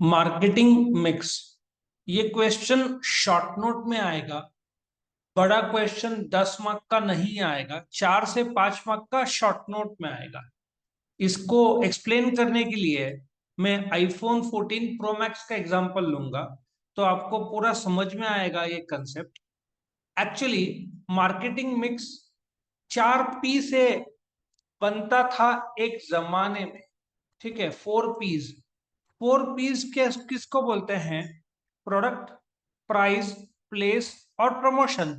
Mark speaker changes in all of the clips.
Speaker 1: Marketing mix, ये question short note में आएगा। बड़ा क्वेश्चन 10 मार्क का नहीं आएगा, 4 से 5 मार्क का शॉर्ट नोट में आएगा। इसको एक्सप्लेन करने के लिए मैं आईफोन 14 प्रो मैक्स का एग्जांपल लूंगा, तो आपको पूरा समझ में आएगा ये concept. Actually marketing mix 4 P से बनता था एक जमाने में। ठीक है, 4 पीज। 4 पीज के किसको बोलते हैं? प्रोडक्ट, प्राइस, प्लेस और प्रमोशन।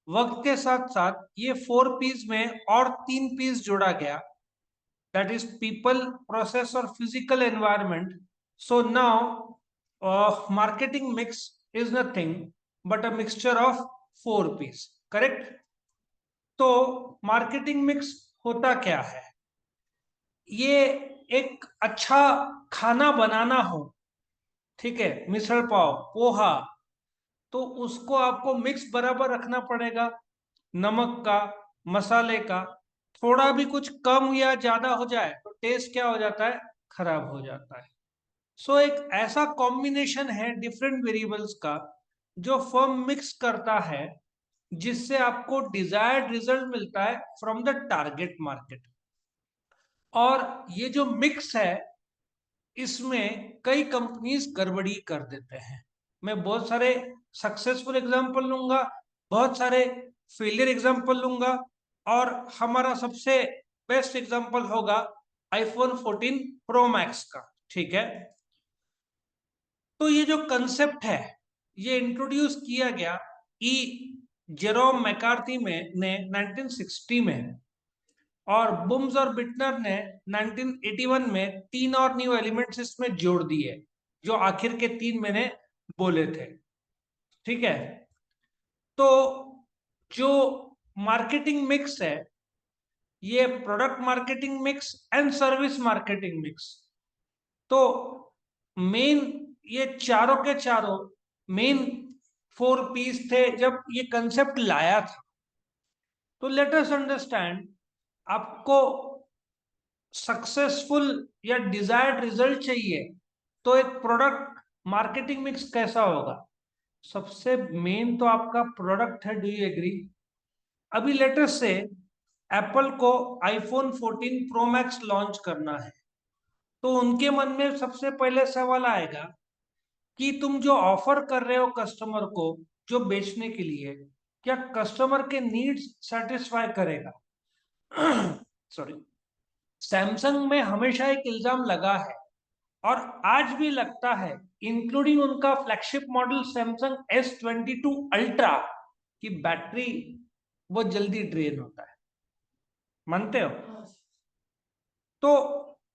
Speaker 1: वक्त के साथ साथ ये 4 पीज में और 3 पीज जोड़ा गया, दैट इज पीपल, प्रोसेस और physical environment. So now marketing mix is nothing but a mixture of 4 Ps. Correct? तो मार्केटिंग मिक्स होता क्या है? ये एक अच्छा खाना बनाना हो, ठीक है, मिसल पाव, पोहा, तो उसको आपको मिक्स बराबर रखना पड़ेगा। नमक का, मसाले का, थोड़ा भी कुछ कम या ज्यादा हो जाए तो टेस्ट क्या हो जाता है? खराब हो जाता है। सो एक ऐसा कॉम्बिनेशन है डिफरेंट वेरिएबल्स का जो फर्म मिक्स करता है, जिससे आपको डिजायर्ड रिजल्ट मिलता है फ्रॉम द टारगेट मार्केट। और ये जो मिक्स है, इसमें कई कंपनीज गड़बड़ी कर देते हैं। मैं बहुत सारे सक्सेसफुल एग्जांपल लूंगा, बहुत सारे फेलियर एग्जांपल लूंगा, और हमारा सबसे बेस्ट एग्जांपल होगा आईफोन 14 प्रो मैक्स का। ठीक है, तो ये जो कंसेप्ट है, ये इंट्रोड्यूस किया गया ई जेरोम मैकार्थी में ने 1960 में, और बुम्स और बिटनर ने 1981 में 3 और न्यू एलिमेंट्स इसमें जोड़ दिए, जो आखिर के 3 मैंने बोले थे। ठीक है, तो जो मार्केटिंग मिक्स है, ये product marketing mix and service marketing mix. तो मेन, ये चारों के चारों मेन 4 पीस थे जब ये कंसेप्ट लाया था। तो लेट अस अंडरस्टैंड, आपको सक्सेसफुल या डिजायर्ड रिजल्ट चाहिए तो एक प्रोडक्ट मार्केटिंग मिक्स कैसा होगा? सबसे मेन तो आपका प्रोडक्ट है। Do you agree? अभी लेटेस्ट से एप्पल को आईफोन 14 प्रो मैक्स लॉन्च करना है, तो उनके मन में सबसे पहले सवाल आएगा कि तुम जो ऑफर कर रहे हो कस्टमर को, जो बेचने के लिए, क्या कस्टमर के नीड्स सेटिस्फाई करेगा? सॉरी, सैमसंग में हमेशा एक इल्जाम लगा है, और आज भी लगता है, इंक्लूडिंग उनका flagship model Samsung S22 ultra की बैटरी बहुत जल्दी ड्रेन होता है। मानते हो? तो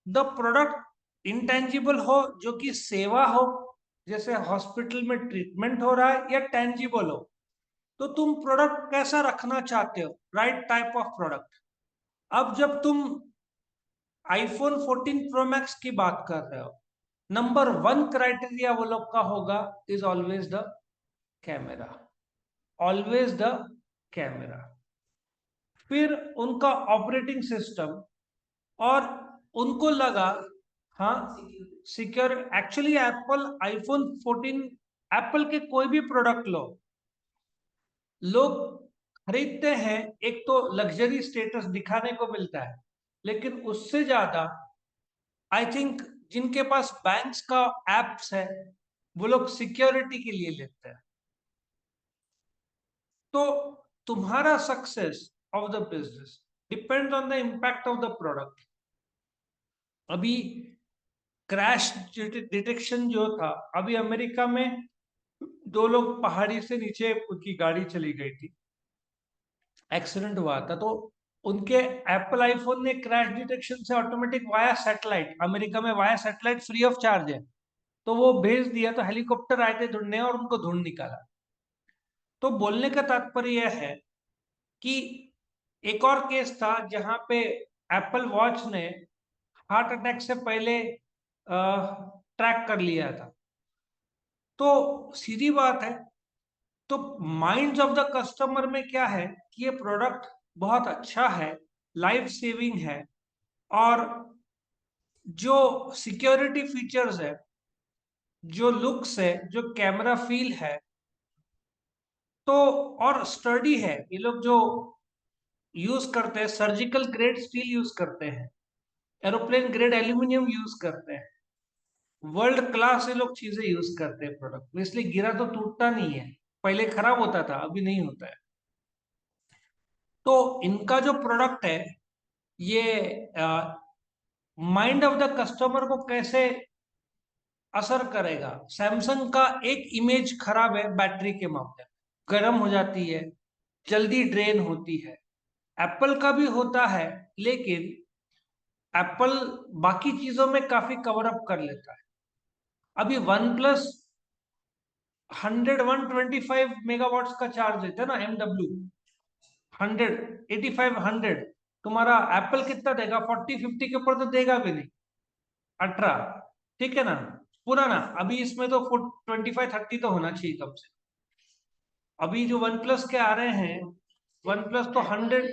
Speaker 1: द प्रोडक्ट इंटेंजिबल हो, जो कि सेवा हो, जैसे हॉस्पिटल में ट्रीटमेंट हो रहा है, या टेंजिबल हो, तो तुम प्रोडक्ट कैसा रखना चाहते हो? Right type of product. अब जब तुम आईफोन 14 प्रो मैक्स की बात कर रहे हो, नंबर 1 क्राइटेरिया वो लोग का होगा, is always the camera. Always the camera. फिर उनका ऑपरेटिंग सिस्टम, और उनको लगा, हाँ, secure. Actually Apple iPhone 14, Apple के कोई भी प्रोडक्ट लो, लोग खरीदते हैं, एक तो लग्जरी स्टेटस दिखाने को मिलता है, लेकिन उससे ज्यादा आई थिंक जिनके पास बैंक्स का एप्स है, वो लोग सिक्योरिटी के लिए लेते हैं। तो तुम्हारा success of the business depends on the impact of the product. अभी क्रैश डिटेक्शन जो था, अभी अमेरिका में 2 लोग पहाड़ी से नीचे, उनकी गाड़ी चली गई थी, एक्सीडेंट हुआ था, तो उनके एप्पल आईफोन ने क्रैश डिटेक्शन से ऑटोमेटिक वाया सैटेलाइट, अमेरिका में via satellite free of charge है, तो वो भेज दिया, तो हेलीकॉप्टर आए थे ढूंढने और उनको ढूंढ निकाला। तो बोलने का तात्पर्य यह है कि एक और केस था जहां पे एप्पल वॉच ने हार्ट अटैक से पहले ट्रैक कर लिया था। तो सीधी बात है, तो माइंड्स ऑफ द कस्टमर में क्या है कि ये प्रोडक्ट बहुत अच्छा है, लाइफ सेविंग है, और जो सिक्योरिटी फीचर्स है, जो लुक्स है, जो कैमरा फील है, तो और स्टडी है। ये लोग जो यूज करते हैं, सर्जिकल ग्रेड स्टील यूज करते हैं, एरोप्लेन ग्रेड एल्यूमिनियम यूज करते हैं, वर्ल्ड क्लास ये लोग चीजें यूज करते हैं प्रोडक्ट में, इसलिए गिरा तो टूटता नहीं है। पहले खराब होता था, अभी नहीं होता है। तो इनका जो प्रोडक्ट है, ये माइंड ऑफ द कस्टमर को कैसे असर करेगा। सैमसंग का एक इमेज खराब है बैटरी के मामले में, गर्म हो जाती है, जल्दी ड्रेन होती है। एप्पल का भी होता है, लेकिन एप्पल बाकी चीजों में काफी कवर अप कर लेता है। अभी वन प्लस 125 मेगावाट्स का चार्ज देता है ना, MW 185 100। तुम्हारा एप्पल कितना देगा? 40 50 के ऊपर तो देगा भी नहीं, 18। ठीक है ना, पूरा ना। अभी इसमें तो 25 30 तो होना चाहिए कम से। अभी जो वन प्लस के आ रहे हैं, वन प्लस तो 100,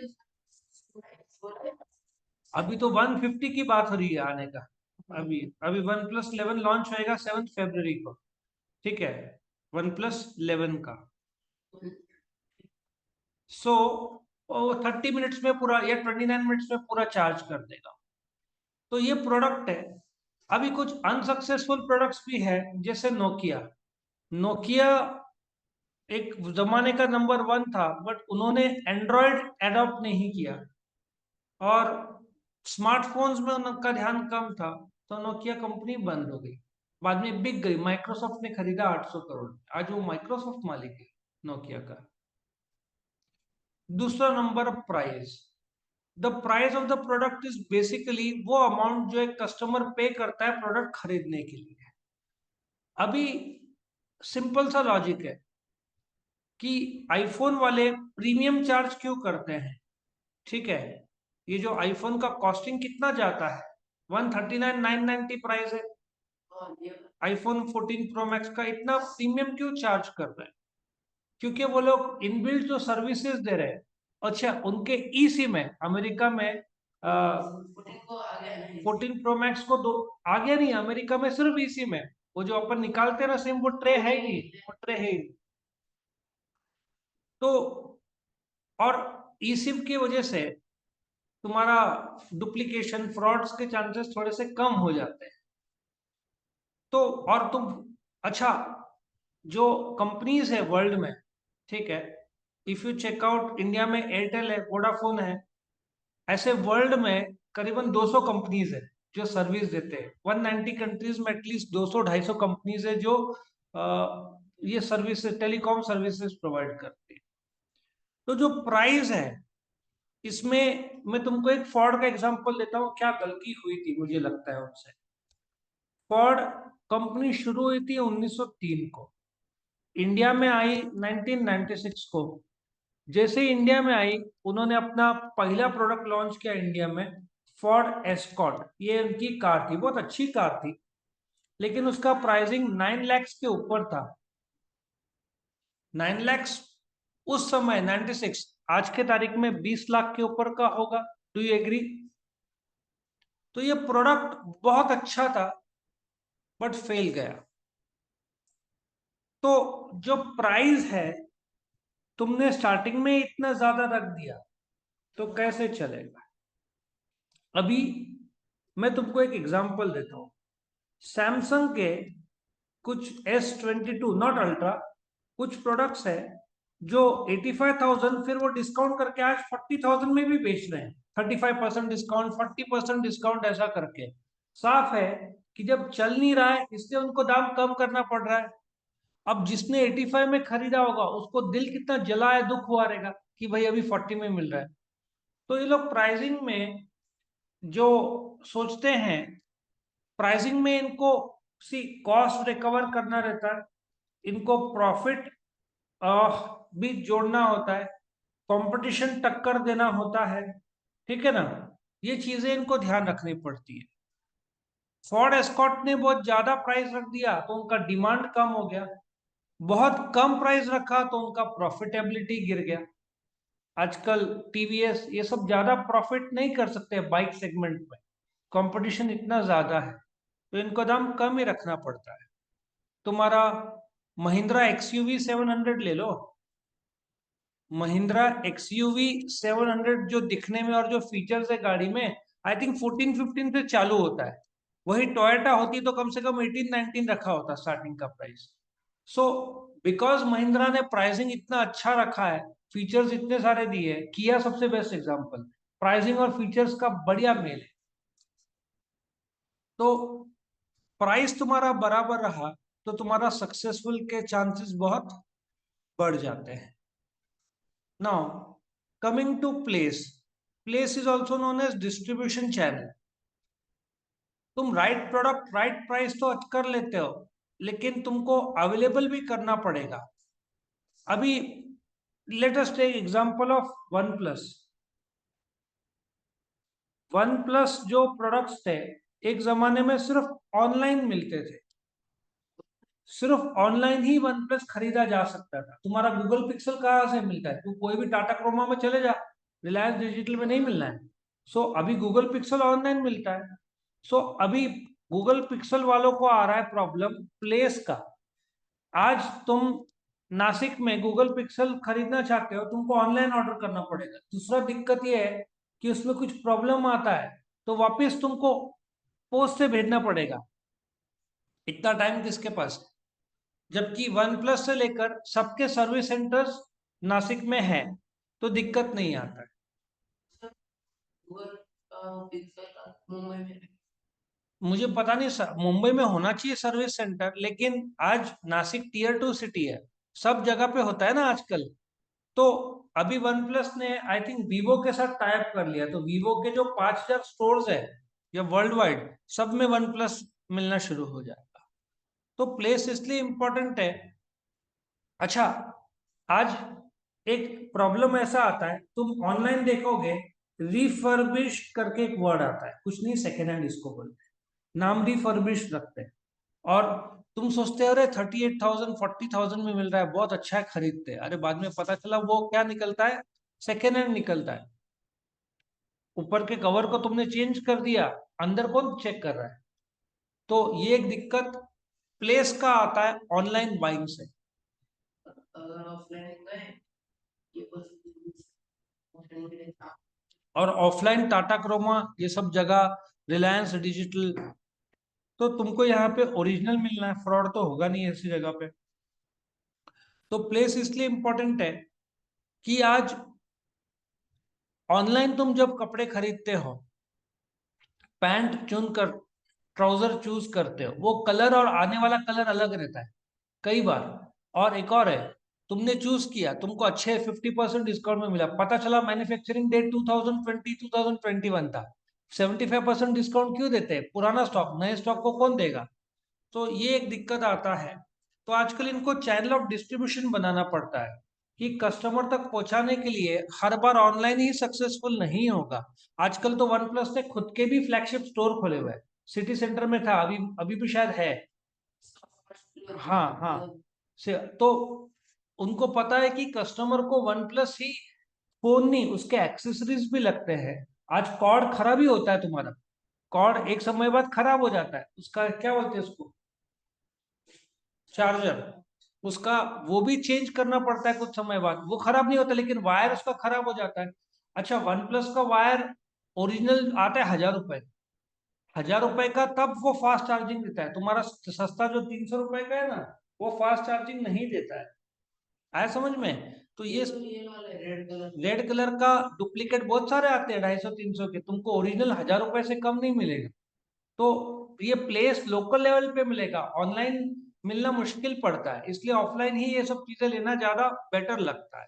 Speaker 1: अभी तो 150 की बात हो रही है आने का। अभी अभी वन प्लस 11 लॉन्च होएगा 7 फरवरी को। ठीक है, वन प्लस 11 का। सो 30 मिनट्स में पूरा, या 29 मिनट्स में पूरा चार्ज कर देगा। तो ये प्रोडक्ट है। अभी कुछ अनसक्सेसफुल प्रोडक्ट्स भी है, जैसे नोकिया। नोकिया एक जमाने का नंबर 1 था, बट उन्होंने एंड्रॉयड एडॉप्ट नहीं किया, और स्मार्टफोन्स में उनका ध्यान कम था, तो नोकिया कंपनी बंद हो गई। बाद में बिक गई, माइक्रोसॉफ्ट ने खरीदा 800 करोड़। आज वो माइक्रोसॉफ्ट मालिक है नोकिया का। दूसरा number, price. The price of the product is basically वो अमाउंट जो एक कस्टमर पे करता है प्रोडक्ट खरीदने के लिए। अभी सिंपल सा लॉजिक है कि आईफोन वाले प्रीमियम चार्ज क्यों करते हैं। ठीक है, ये जो आईफोन का कॉस्टिंग कितना जाता है, 139,990 प्राइस है। आईफोन 14 प्रो मैक्स का इतना प्रीमियम क्यों चार्ज कर रहे हैं? क्योंकि वो लोग इनबिल्ट जो सर्विसेज दे रहे हैं। अच्छा, उनके ई सिम है अमेरिका में, 14 प्रो मैक्स को दो आ गया नहीं, अमेरिका में सिर्फ ई सिम है। वो जो अपन निकालते हैं ना सिम, वो ट्रे है ही नहीं, वो ट्रे है ही नहीं। तो और ई सिम की वजह से तुम्हारा डुप्लीकेशन, फ्रॉड्स के चांसेस थोड़े से कम हो जाते हैं। तो और तुम, अच्छा, जो कंपनीज है वर्ल्ड में, ठीक है, इफ यू चेकआउट, इंडिया में एयरटेल है, वोडाफोन है। ऐसे वर्ल्ड में करीबन 200 कंपनीज है जो सर्विस देते हैं। 190 कंट्रीज में एटलीस्ट 200 250 कंपनीज है जो ये सर्विस, टेलीकॉम सर्विसेज प्रोवाइड करती है। तो जो प्राइस है, इसमें मैं तुमको एक फोर्ड का एग्जांपल देता हूँ, क्या गलती हुई थी मुझे लगता है उनसे। फोर्ड कंपनी शुरू हुई थी 1903 को, इंडिया में आई 1996 को। जैसे ही इंडिया में आई, उन्होंने अपना पहला प्रोडक्ट लॉन्च किया इंडिया में, फोर्ड एस्कॉर्ट। ये उनकी कार थी, बहुत अच्छी कार थी, लेकिन उसका प्राइसिंग 9 लाख के ऊपर था। 9 लाख उस समय 96, आज के तारीख में 20 लाख के ऊपर का होगा। Do you agree? तो ये प्रोडक्ट बहुत अच्छा था, बट फेल गया। तो जो प्राइस है, तुमने स्टार्टिंग में इतना ज्यादा रख दिया, तो कैसे चलेगा। अभी मैं तुमको एक एग्जांपल देता हूँ। सैमसंग के कुछ S22 नॉट अल्ट्रा, कुछ प्रोडक्ट्स है जो 85,000, फिर वो डिस्काउंट करके आज 40,000 में भी बेच रहे हैं। 35% डिस्काउंट, 40% डिस्काउंट, ऐसा करके। साफ है कि जब चल नहीं रहा है, इसलिए उनको दाम कम करना पड़ रहा है। अब जिसने 85 में खरीदा होगा, उसको दिल कितना जला है, दुख हुआ रहेगा कि भाई अभी 40 में मिल रहा है। तो ये लोग प्राइसिंग में जो सोचते हैं, प्राइसिंग में इनको सी कॉस्ट रिकवर करना रहता है, इनको प्रॉफिट भी जोड़ना होता है, कंपटीशन टक्कर देना होता है। ठीक है ना, ये चीजें इनको ध्यान रखनी पड़ती है। फोर्ड एस्कॉर्ट ने बहुत ज्यादा प्राइस रख दिया तो उनका डिमांड कम हो गया, बहुत कम प्राइस रखा तो उनका प्रॉफिटेबिलिटी गिर गया। आजकल टीवीएस ये सब ज्यादा प्रॉफिट नहीं कर सकते बाइक सेगमेंट में, कंपटीशन इतना ज्यादा है, तो इनको दाम कम ही रखना पड़ता है। तुम्हारा महिंद्रा एक्सयूवी 700 ले लो। महिंद्रा एक्सयूवी 700 जो दिखने में और जो फीचर्स है गाड़ी में, आई थिंक 14-15 से चालू होता है। वही टोयोटा होती तो कम से कम 18-19 रखा होता स्टार्टिंग का प्राइस। सो बिकॉज महिंद्रा ने प्राइसिंग इतना अच्छा रखा है, फीचर्स इतने सारे दिए हैं, किया सबसे बेस्ट एग्जांपल, प्राइसिंग और फीचर्स का बढ़िया मेल है। तो प्राइस तुम्हारा बराबर रहा तो तुम्हारा सक्सेसफुल के चांसेस बहुत बढ़ जाते हैं। Now coming to place, place is also known as distribution channel. तुम राइट प्रोडक्ट राइट प्राइस तो कर लेते हो, लेकिन तुमको अवेलेबल भी करना पड़ेगा। अभी let us take example of OnePlus. OnePlus जो प्रोडक्ट्स थे, एक जमाने में सिर्फ ऑनलाइन मिलते थे, सिर्फ ऑनलाइन ही वन प्लस खरीदा जा सकता था। तुम्हारा गूगल पिक्सल कहाँ से मिलता है? तू कोई भी टाटा क्रोमा में चले जा, रिलायंस डिजिटल में नहीं मिलना है। सो अभी गूगल पिक्सल ऑनलाइन मिलता है। सो अभी गूगल पिक्सल वालों को आ रहा है प्रॉब्लम प्लेस का। आज तुम नासिक में गूगल पिक्सल खरीदना चाहते हो, तुमको ऑनलाइन ऑर्डर करना पड़ेगा। दूसरा दिक्कत यह है कि उसमें कुछ प्रॉब्लम आता है तो वापस तुमको पोस्ट से भेजना पड़ेगा। इतना टाइम किसके पास है? जबकि वन प्लस से लेकर सबके सर्विस सेंटर्स नासिक में है, तो दिक्कत नहीं आता है। मुझे पता नहीं मुंबई में होना चाहिए सर्विस सेंटर, लेकिन आज नासिक टियर 2 सिटी है, सब जगह पे होता है ना आजकल। तो अभी वन प्लस ने आई थिंक वीवो के साथ टाई अप कर लिया, तो वीवो के जो 5000 स्टोर्स है या वर्ल्ड वाइड, सब में वन प्लस मिलना शुरू हो जाएगा। तो प्लेस इसलिए इंपॉर्टेंट है। अच्छा, आज एक प्रॉब्लम ऐसा आता है, तुम ऑनलाइन देखोगे रिफर्बिश करके एक वर्ड आता है, कुछ नहीं सेकेंड हैंड इसको बोलते हैं, नाम रिफर्बिश रखते हैं। और तुम सोचते हो अरे 38,000 40,000 में मिल रहा है, बहुत अच्छा है, खरीदते हैं। अरे बाद में पता चला वो क्या निकलता है, सेकेंड हैंड निकलता है। ऊपर के कवर को तुमने चेंज कर दिया, अंदर कौन चेक कर रहा है? तो ये एक दिक्कत प्लेस का आता है ऑनलाइन बाइंग से। अगर ऑफलाइन और ऑफलाइन टाटा क्रोमा ये सब जगह, रिलायंस डिजिटल, तो तुमको यहाँ पे ओरिजिनल मिलना है, फ्रॉड तो होगा नहीं ऐसी जगह पे। तो प्लेस इसलिए इंपॉर्टेंट है कि आज ऑनलाइन तुम जब कपड़े खरीदते हो, पैंट चुन कर ट्राउजर चूज करते हो, वो कलर और आने वाला कलर अलग रहता है कई बार। और एक और है, तुमने चूज किया, तुमको अच्छे 50% डिस्काउंट में मिला, पता चला मैन्युफैक्चरिंग डेट 2020 2021 था, 75% डिस्काउंट क्यों देते हैं? पुराना स्टॉक नए स्टॉक को कौन देगा? तो ये एक दिक्कत आता है। तो आजकल इनको चैनल ऑफ डिस्ट्रीब्यूशन बनाना पड़ता है कि कस्टमर तक पहुंचाने के लिए हर बार ऑनलाइन ही सक्सेसफुल नहीं होगा। आजकल तो वन प्लस ने खुद के भी फ्लैगशिप स्टोर खोले हुए हैं, सिटी सेंटर में था, अभी अभी भी शायद है। हाँ हाँ, से तो उनको पता है कि कस्टमर को वन प्लस ही फोन नहीं, उसके एक्सेसरीज भी लगते हैं। आज कॉर्ड खराब ही होता है तुम्हारा, कॉर्ड एक समय बाद खराब हो जाता है, उसका क्या बोलते हैं उसको, चार्जर, उसका वो भी चेंज करना पड़ता है कुछ समय बाद। वो खराब नहीं होता, लेकिन वायर उसका खराब हो जाता है। अच्छा, वन प्लस का वायर ओरिजिनल आता है 1000 रुपए, 1000 रुपए का, तब वो फास्ट चार्जिंग देता है। तुम्हारा सस्ता जो 300 रुपए का है ना, वो फास्ट चार्जिंग नहीं देता है। आया समझ में? तो ये रेड कलर का डुप्लीकेट बहुत सारे आते हैं, 250-300 के, तुमको ओरिजिनल 1000 रुपए से कम नहीं मिलेगा। तो ये प्लेस लोकल लेवल पे मिलेगा, ऑनलाइन मिलना मुश्किल पड़ता है, इसलिए ऑफलाइन ही ये सब चीजें लेना ज्यादा बेटर लगता है।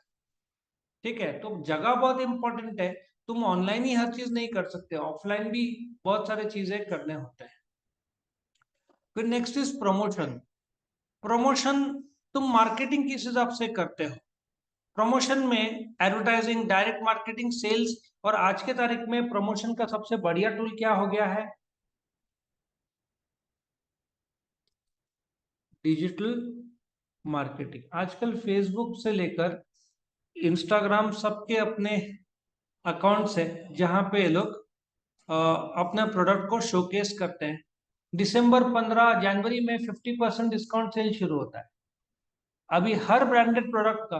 Speaker 1: ठीक है, तो जगह बहुत इंपॉर्टेंट है, तुम ऑनलाइन ही हर चीज नहीं कर सकते, ऑफलाइन भी बहुत सारे चीजें करने होते हैं। फिर नेक्स्ट इज प्रमोशन। प्रमोशन तुम मार्केटिंग किस हिसाब से करते हो? प्रमोशन में एडवर्टाइजिंग, डायरेक्ट मार्केटिंग, सेल्स, और आज के तारीख में प्रमोशन का सबसे बढ़िया टूल क्या हो गया है? Digital marketing. आजकल फेसबुक से लेकर इंस्टाग्राम सबके अपने अकाउंट्स है, जहां पे लोग अपना प्रोडक्ट को शोकेस करते हैं। दिसंबर 15, जनवरी में 50% डिस्काउंट सेल शुरू होता है। अभी हर ब्रांडेड प्रोडक्ट का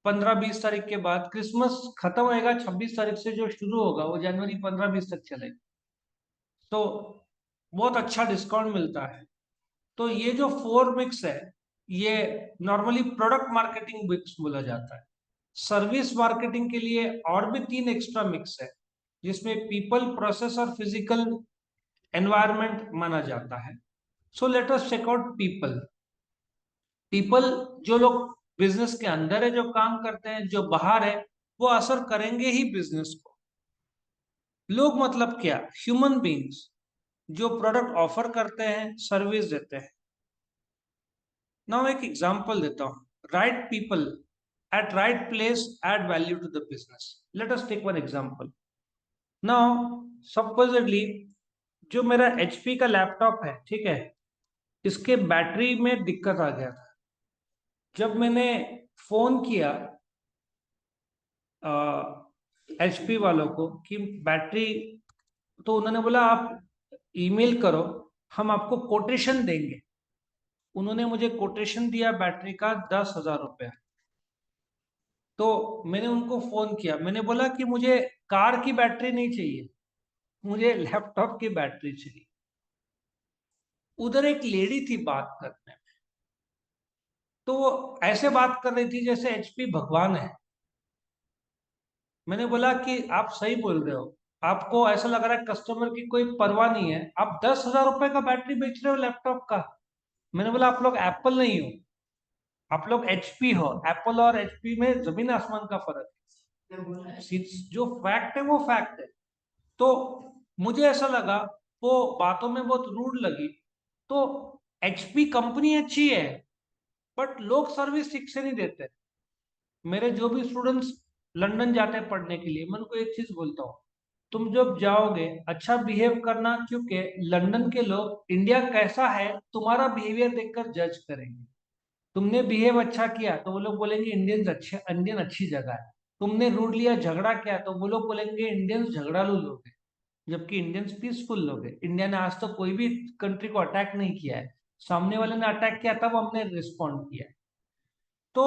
Speaker 1: 15-20 तारीख के बाद, क्रिसमस खत्म होएगा 26 तारीख से, जो शुरू होगा वो जनवरी 15-20 तक चलेगा। तो बहुत अच्छा डिस्काउंट मिलता है। तो ये जो 4 मिक्स है, ये नॉर्मली प्रोडक्ट मार्केटिंग मिक्स बोला जाता है। सर्विस मार्केटिंग के लिए और भी 3 एक्स्ट्रा मिक्स है, जिसमें पीपल, प्रोसेस और फिजिकल एनवायरनमेंट माना जाता है। So let us check out people. People, जो लोग बिजनेस के अंदर है, जो काम करते हैं, जो बाहर है, वो असर करेंगे ही बिजनेस को। लोग मतलब क्या? ह्यूमन बींग्स, जो प्रोडक्ट ऑफर करते हैं, सर्विस देते हैं। नाउ एक एग्जांपल देता हूं। Right people at right place add value to the business. Let us take one example. Now supposedly, जो मेरा एचपी का लैपटॉप है, ठीक है, इसके बैटरी में दिक्कत आ गया था। जब मैंने फोन किया एचपी वालों को कि बैटरी, तो उन्होंने बोला आप ईमेल करो, हम आपको कोटेशन देंगे। उन्होंने मुझे कोटेशन दिया बैटरी का 10,000 रुपया। तो मैंने उनको फोन किया, मैंने बोला कि मुझे कार की बैटरी नहीं चाहिए, मुझे लैपटॉप की बैटरी चाहिए। उधर एक लेडी थी बात करने में, तो वो ऐसे बात कर रही थी जैसे एचपी भगवान है। मैंने बोला कि आप सही बोल रहे हो, आपको ऐसा लग रहा है कस्टमर की कोई परवाह नहीं है, आप 10,000 रुपए का बैटरी बेच रहे हो लैपटॉप का। मैंने बोला आप लोग एप्पल नहीं हो, आप लोग एचपी हो। एप्पल और एचपी में जमीन आसमान का फर्क है। जो फैक्ट है वो फैक्ट है। तो मुझे ऐसा लगा, वो बातों में बहुत रूड लगी। तो एचपी कंपनी अच्छी है, बट लोग सर्विस ठीक से नहीं देते। मेरे जो भी स्टूडेंट्स लंदन जाते हैं पढ़ने के लिए, मैं उनको एक चीज बोलता हूँ, तुम जब जाओगे अच्छा बिहेव करना, क्योंकि लंदन के लोग इंडिया कैसा है तुम्हारा बिहेवियर देखकर जज करेंगे। तुमने बिहेव अच्छा किया तो वो लोग बोलेंगे इंडियंस अच्छे, इंडियन अच्छी जगह है। तुमने रूड लिया, झगड़ा किया, तो वो लोग बोलेंगे इंडियंस झगड़ालू लोग हैं। जबकि इंडियंस पीसफुल लोग हैं। इंडिया ने आज तक कोई भी कंट्री को अटैक नहीं किया है। सामने वाले ने अटैक किया तब हमने रिस्पॉन्ड किया है। तो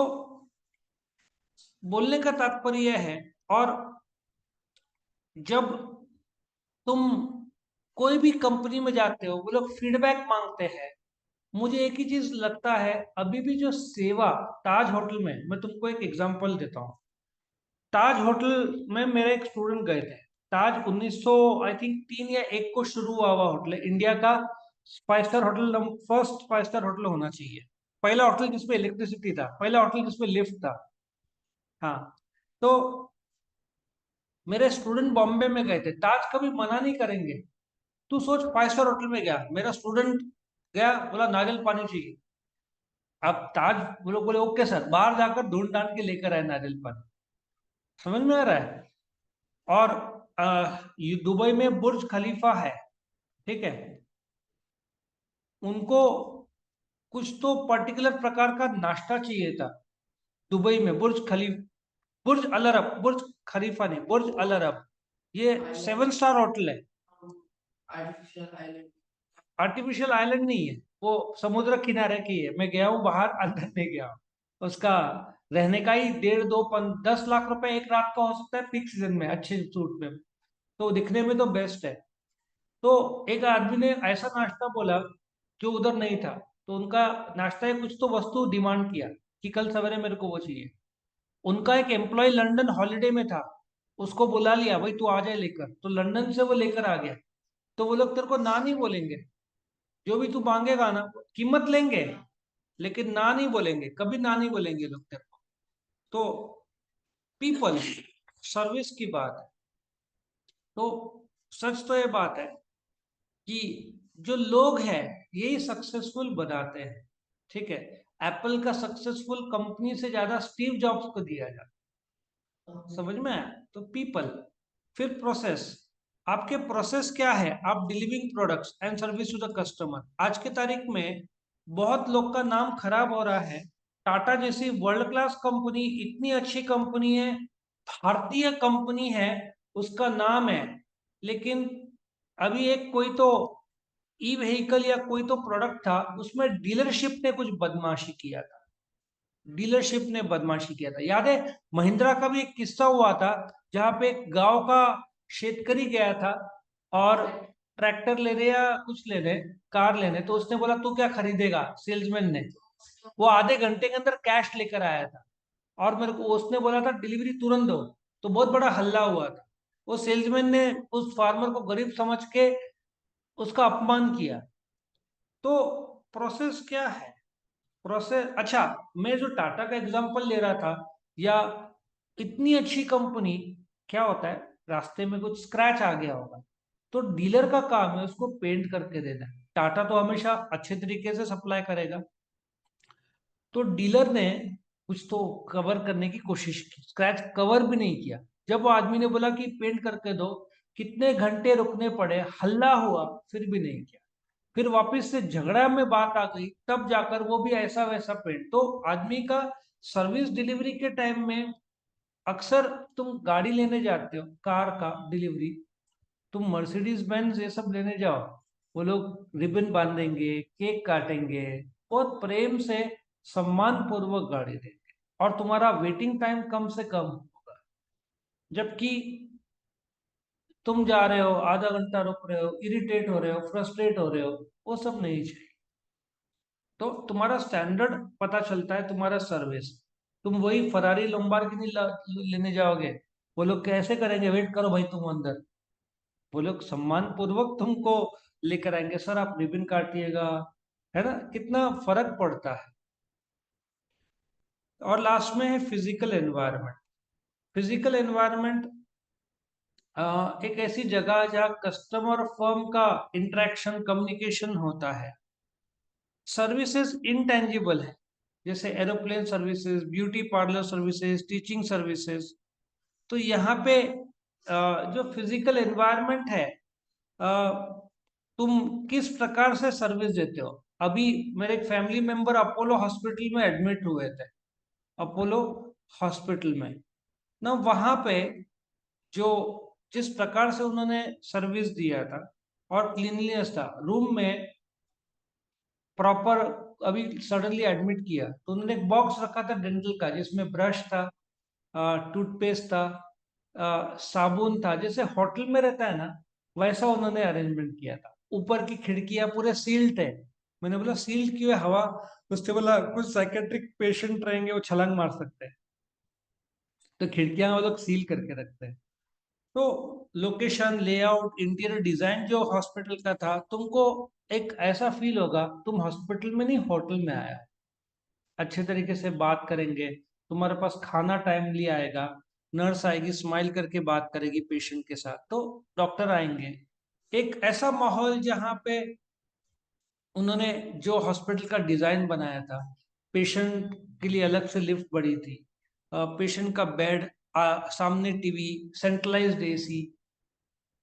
Speaker 1: बोलने का तात्पर्य यह है। और जब तुम कोई भी कंपनी में जाते हो, वो लोग फीडबैक मांगते हैं। मुझे एक ही चीज लगता है, अभी भी जो सेवा, ताज होटल में, मैं तुमको एक एग्जांपल देता हूँ। ताज होटल में मेरे एक स्टूडेंट गए थे। ताज 1900 आई थिंक 3 या 1 को शुरू हुआ होटल है, इंडिया का 5 star hotel, first 5 star hotel होना चाहिए। पहला होटल जिसमें इलेक्ट्रिसिटी था, पहला होटल जिसमें लिफ्ट था। हाँ। तो मेरे स्टूडेंट बॉम्बे में गए थे, ताज कभी मना नहीं करेंगे। तू सोच, 5 स्टार होटल में गया, मेरा स्टूडेंट गया, बोला नारियल पानी चाहिए। अब ताज, वो लोग बोले ओके सर, बाहर जाकर ढूंढ ढांड के लेकर आए नारियल पानी। समझ में आ रहा है? और ये दुबई में बुर्ज खलीफा है, ठीक है, उनको कुछ तो पर्टिकुलर प्रकार का नाश्ता चाहिए था। दुबई में बुर्ज खलीफ, बुर्ज अल अरब, बुर्ज खलीफा नहीं, बुर्ज अल अरब, ये 7 स्टार होटल है। आर्टिफिशियल आइलैंड नहीं है, वो समुद्र किनारे की है। मैं गया हूँ बाहर, अंदर नहीं गया हूँ। उसका रहने का ही 10 लाख रुपए एक रात का हो सकता है, पीक सीजन में अच्छे सूट में। तो दिखने में तो बेस्ट है। तो एक आदमी ने ऐसा नाश्ता बोला जो उधर नहीं था। तो उनका नाश्ता है, कुछ तो वस्तु डिमांड किया कि कल सवेरे मेरे को वो चाहिए। उनका एक एम्प्लॉय लंदन हॉलिडे में था, उसको बुला लिया, भाई तू आ जाए लेकर। तो लंदन से वो लेकर आ गया। तो वो लोग तेरे को ना नहीं बोलेंगे, जो भी तू मांगेगा ना कीमत लेंगे, लेकिन ना नहीं बोलेंगे, कभी ना नहीं बोलेंगे लोग तेरे को। तो पीपल, सर्विस की बात है। तो सच तो ये बात है कि जो लोग हैं यही सक्सेसफुल बनाते हैं, ठीक है। एप्पल का सक्सेसफुल कंपनी से ज्यादा स्टीव जॉब्स को दिया जाता है। समझ में आया? तो पीपल। फिर प्रोसेस। आपके प्रोसेस क्या है? आप delivering products and service to the customer. आज के तारीख में बहुत लोग का नाम खराब हो रहा है। टाटा जैसी वर्ल्ड क्लास कंपनी, इतनी अच्छी कंपनी है, भारतीय कंपनी है, उसका नाम है, लेकिन अभी एक कोई तो ई व्हीकल या कोई तो प्रोडक्ट था, उसमें डीलरशिप ने कुछ बदमाशी किया था। डीलरशिप ने बदमाशी किया था। याद है महिंद्रा का भी एक किस्सा हुआ था, जहां पे एक गांव का शेतकरी गया था और ट्रैक्टर लेने या कुछ लेने, कार लेने, तो उसने बोला तू क्या खरीदेगा, सेल्समैन ने। वो आधे घंटे के अंदर कैश लेकर आया था और मेरे को उसने बोला था डिलीवरी तुरंत दो। तो बहुत बड़ा हल्ला हुआ था। वो सेल्समैन ने उस फार्मर को गरीब समझ के उसका अपमान किया। तो प्रोसेस क्या है? प्रोसेस, अच्छा, मैं जो टाटा का एग्जांपल ले रहा था, या इतनी अच्छी कंपनी, क्या होता है रास्ते में कुछ स्क्रैच आ गया होगा, तो डीलर का काम है उसको पेंट करके देना। टाटा तो हमेशा अच्छे तरीके से सप्लाई करेगा, तो डीलर ने कुछ तो कवर करने की कोशिश की, स्क्रैच कवर भी नहीं किया। जब वो आदमी ने बोला कि पेंट करके दो, कितने घंटे रुकने पड़े, हल्ला हुआ, फिर भी नहीं किया। फिर वापस से झगड़ा में बात आ गई, तब जाकर वो भी ऐसा वैसा पेंट। तो आदमी का सर्विस डिलीवरी के टाइम में, अक्सर तुम गाड़ी लेने जाते हो, कार का डिलीवरी, तुम मर्सिडीज बेंज ये सब लेने जाओ, वो लोग रिबन बांधेंगे, केक काटेंगे, बहुत प्रेम से, सम्मान पूर्वक गाड़ी देंगे, और तुम्हारा वेटिंग टाइम कम से कम होगा। जबकि तुम जा रहे हो, आधा घंटा रुक रहे हो, इरिटेट हो रहे हो, फ्रस्ट्रेट हो रहे हो, वो सब नहीं चाहिए। तो तुम्हारा स्टैंडर्ड पता चलता है, तुम्हारा सर्विस। तुम वही फरारी लंबारगिनी लेने जाओगे, वो लोग कैसे करेंगे, वेट करो भाई तुम अंदर, वो लोग सम्मान पूर्वक तुमको लेकर आएंगे, सर आप रिबन काटिएगा, है ना, कितना फर्क पड़ता है। और लास्ट में है फिजिकल एनवायरनमेंट। फिजिकल एनवायरनमेंट एक ऐसी जगह जहाँ कस्टमर फर्म का इंटरेक्शन, कम्युनिकेशन होता है। सर्विसेज इंटेंजिबल है, जैसे aeroplane services, beauty parlour services, teaching services. तो यहाँ पे जो फिजिकल एनवायरनमेंट है, तुम किस प्रकार से सर्विस देते हो। अभी मेरे एक फैमिली मेंबर अपोलो हॉस्पिटल में एडमिट हुए थे, अपोलो हॉस्पिटल में ना, वहां पे जो जिस प्रकार से उन्होंने सर्विस दिया था, और क्लीनलीनेस था रूम में, प्रॉपर। अभी सडनली एडमिट किया तो उन्होंने एक बॉक्स रखा था डेंटल का, जिसमें ब्रश था, टूथपेस्ट था, साबुन था, जैसे होटल में रहता है ना, वैसा उन्होंने अरेंजमेंट किया था। ऊपर की खिड़कियां पूरे सील्ड है। मैंने बोला सील्ड क्यों है, हवा, उसने बोला कुछ साइकेट्रिक पेशेंट रहेंगे, वो छलांग मार सकते हैं, तो खिड़कियां वो लोग सील करके रखते हैं। तो लोकेशन, लेआउट, इंटीरियर डिजाइन जो हॉस्पिटल का था, तुमको एक ऐसा फील होगा तुम हॉस्पिटल में नहीं, होटल में आया। अच्छे तरीके से बात करेंगे, तुम्हारे पास खाना टाइमली आएगा, नर्स आएगी, स्माइल करके बात करेगी पेशेंट के साथ, तो डॉक्टर आएंगे। एक ऐसा माहौल जहाँ पे उन्होंने जो हॉस्पिटल का डिजाइन बनाया था, पेशेंट के लिए अलग से लिफ्ट बड़ी थी, पेशेंट का बेड, सामने टीवी, सेंट्रलाइज्ड एसी,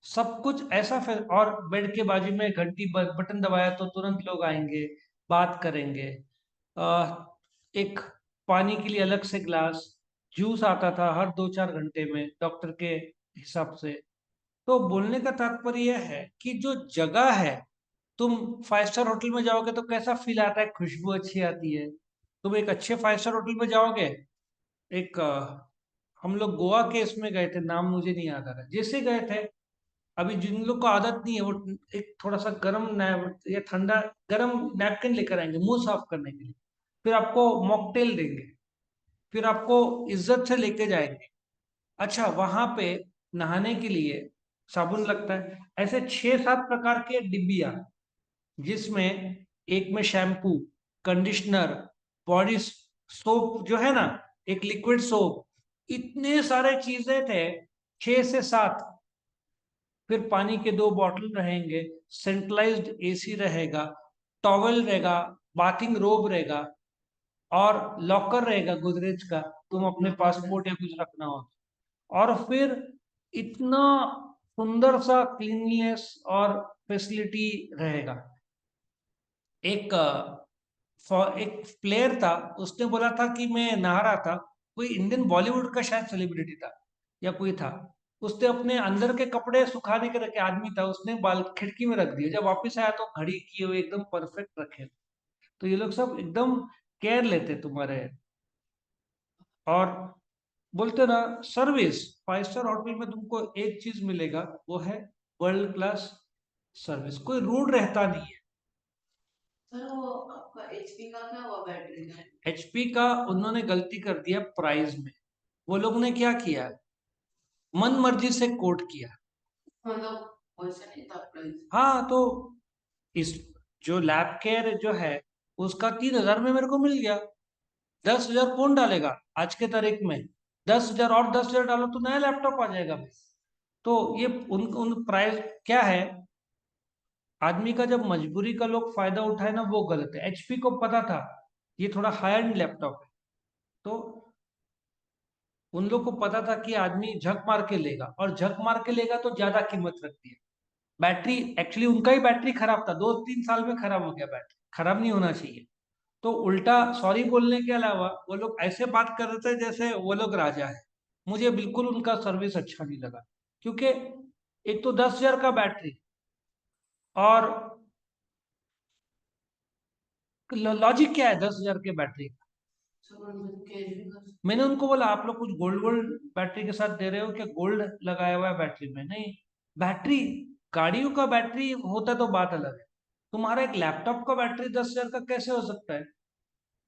Speaker 1: सब कुछ ऐसा। फिर और बेड के बाजू में घंटी, बटन दबाया तो तुरंत लोग आएंगे, बात करेंगे। एक पानी के लिए अलग से ग्लास, जूस आता था हर 2-4 घंटे में डॉक्टर के हिसाब से। तो बोलने का तात्पर्य यह है कि जो जगह है, तुम 5 स्टार होटल में जाओगे तो कैसा फील आता है, खुशबू अच्छी आती है। तुम एक अच्छे 5 स्टार होटल में जाओगे, एक हम लोग गोवा के इसमें गए थे, नाम मुझे नहीं याद आ रहा, जैसे गए थे, अभी जिन लोग को आदत नहीं है, वो एक थोड़ा सा गर्म या ठंडा गर्म नैपकिन लेकर आएंगे मुंह साफ करने के लिए, फिर आपको मॉकटेल देंगे, फिर आपको इज्जत से लेके जाएंगे। अच्छा, वहां पे नहाने के लिए साबुन लगता है, ऐसे 6-7 प्रकार के डिब्बिया, जिसमें एक में शैम्पू, कंडीशनर, बॉडी सोप जो है ना, एक लिक्विड सोप, इतने सारे चीजें थे, 6 से 7। फिर पानी के 2 बॉटल रहेंगे, सेंट्रलाइज्ड एसी रहेगा, टॉवल रहेगा, बाथिंग रोब रहेगा, और लॉकर रहेगा गोदरेज का, तुम अपने पासपोर्ट या कुछ रखना हो तो। और फिर इतना सुंदर सा क्लीनलीनेस और फैसिलिटी रहेगा। एक एक प्लेयर था, उसने बोला था कि मैं नहा रहा था, कोई इंडियन बॉलीवुड का शायद सेलिब्रिटी था या कोई था, उसने अपने अंदर के कपड़े सुखाने के रखे, आदमी था, उसने बाल खिड़की में रख दिए, जब वापस आया तो घड़ी किए हुए एकदम परफेक्ट रखे। तो ये लोग सब एकदम केयर लेते तुम्हारे। और बोलते ना, सर्विस, 5 स्टार होटल में तुमको एक चीज मिलेगा, वो है वर्ल्ड क्लास सर्विस, कोई रूड रहता नहीं है।
Speaker 2: सर वो आपका एचपी का क्या हुआ बैटरी का?
Speaker 1: एचपी का उन्होंने गलती कर दिया प्राइस में। वो लोग ने क्या किया, मन मर्जी से कोट किया।
Speaker 2: मतलब वैसा नहीं था प्राइस?
Speaker 1: हाँ, तो इस जो लैब केयर जो है, उसका 3,000 में मेरे को मिल गया। 10,000 कौन डालेगा आज के तारीख में? 10,000 और 10,000 डालो तो नया लैपटॉप आ जाएगा भाई। तो ये उन प्राइस क्या है, आदमी का जब मजबूरी का लोग फायदा उठाए ना, वो गलत है। एचपी को पता था ये थोड़ा हाई एंड लैपटॉप है, तो उन लोग को पता था कि आदमी झक मार के लेगा, और झक मार के लेगा तो ज्यादा कीमत रखती है। बैटरी, एक्चुअली उनका ही बैटरी खराब था, 2-3 साल में खराब हो गया। बैटरी खराब नहीं होना चाहिए। तो उल्टा सॉरी बोलने के अलावा वो लोग ऐसे बात कर रहे थे जैसे वो लोग राजा है। मुझे बिल्कुल उनका सर्विस अच्छा नहीं लगा, क्योंकि एक तो 10,000 का बैटरी, और लॉजिक क्या है 10,000 के बैटरी का?
Speaker 2: सर मतलब कैश भी कर सकते
Speaker 1: मैंने उनको बोला आप लोग कुछ गोल्ड गोल्ड बैटरी के साथ दे रहे हो क्या? गोल्ड लगाया हुआ है बैटरी में? नहीं। बैटरी, गाड़ियों का बैटरी होता तो बात अलग है, तुम्हारा एक लैपटॉप का बैटरी 10,000 का कैसे हो सकता है?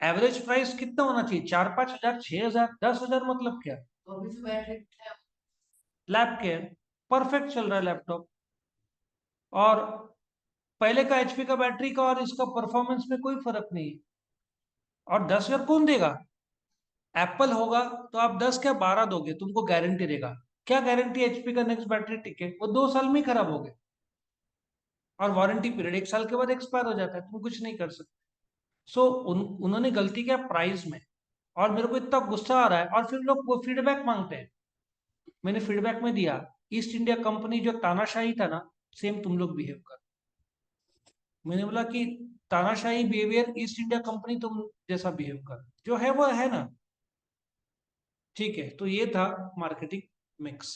Speaker 1: एवरेज प्राइस कितना होना चाहिए? 4-5 हजार, 6,000, 10,000, मतलब क्या?
Speaker 2: तो अभी जो बैटरी है।
Speaker 1: लैब केयर परफेक्ट चल रहा है लैपटॉप। और पहले का एचपी का बैटरी का और इसका परफॉर्मेंस में कोई फर्क नहीं है। और 10,000 कौन देगा? एप्पल होगा तो आप 10 क्या 12 दोगे, तुमको गारंटी देगा। क्या गारंटी एचपी का नेक्स्ट बैटरी टिके? वो 2 साल में ही खराब हो गए। और वारंटी पीरियड 1 साल के बाद एक्सपायर हो जाता है, तुम कुछ नहीं कर सकते। सो उन्होंने गलती किया प्राइस में, और मेरे को इतना गुस्सा आ रहा है। और फिर लोग वो फीडबैक मांगते हैं। मैंने फीडबैक में दिया, ईस्ट इंडिया कंपनी जो तानाशाही था ना, सेम तुम लोग बिहेव कर। मैंने बोला कि तानाशाही बिहेवियर ईस्ट इंडिया कंपनी तुम जैसा बिहेव कर, जो है वो है ना। ठीक है, तो ये था मार्केटिंग मिक्स।